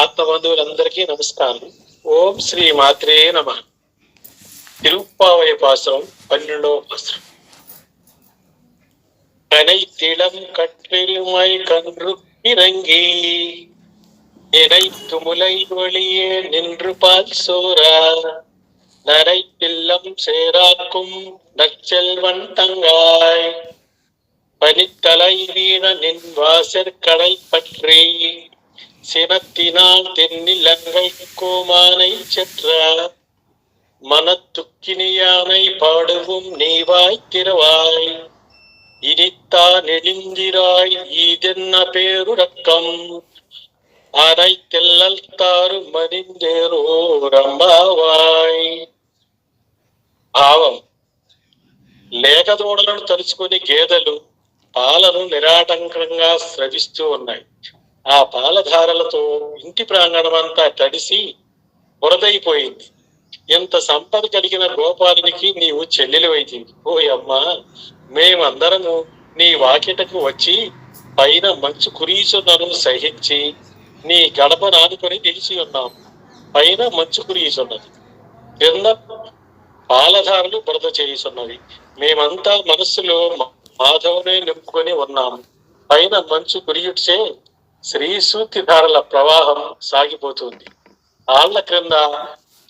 ఆత్మబంధువులందరికీ నమస్కారం. ఓం శ్రీ మాత్రే నమ. తిరుప్పావయ పాసురం 12వ పాసురం. கனைத்திளம் கற்றிலுமை கன்று இறங்கி இணைத்துமுலை ஒளியே நின்று பால் சோரா நரைத்தில்லம் சேராக்கும் நற்செல்வன் தங்காய் பனித்தலை வீண நின் வாசற்கடை பற்றி சினத்தினால் தென்னிலங்கை கோமானை சென்ற மனத்துக்கினியானை பாடுவும் நீவாய் திறவாய் இனித்தா நெடுந்திராய் ஈதென்ன பேருறக்கம் அனைத்தெல்லல் தாరు మరిందేరో రంభావాయ్. భావం: లేగదూడలను తలుచుకుని గేదెలు పాలను నిరాటంకంగా స్రవిస్తూ ఉన్నాయి. ఆ పాలధారలతో ఇంటి ప్రాంగణమంతా తడిసి బురదైపోయింది. ఇంత సంపద కలిగిన గోపాలునికి నీవు చెల్లెలివైతివి. ఓయమ్మా, మేమందరము నీ వాకిటకు వచ్చి పైన మంచు కురీసున్నను సహించి నీ గడప నానుకొని నిలిచి ఉన్నాము. పైన మంచు కురీసున్నది, క్రింద పాలధారలు బురద చేయుచున్నవి. మేమంతా మనస్సులో మాధవునే నింపుకొని ఉన్నాము. పైన మంచు కురియుట్చే శ్రీసూక్తి ధారల ప్రవాహం సాగిపోతుంది. ఆళ్ల క్రింద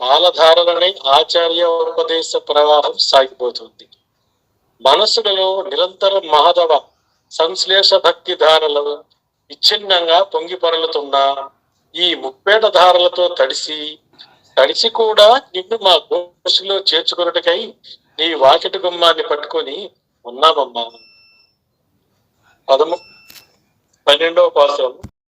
పాలధారలనే ఆచార్య ఉపదేశ ప్రవాహం సాగిపోతుంది. మనస్సులలో నిరంతరం మహదవ సంశ్లేష భక్తి ధారలు విచ్ఛిన్నంగా పొంగి పొరలుతున్న ఈ ముప్పేట ధారలతో తడిసి కూడా నిన్ను మా గోష్ఠిలో చేర్చుకున్నట్టుకై నీ వాకిటి గుమ్మాన్ని పట్టుకొని ఉన్నామమ్మా. 12వ పాసురం.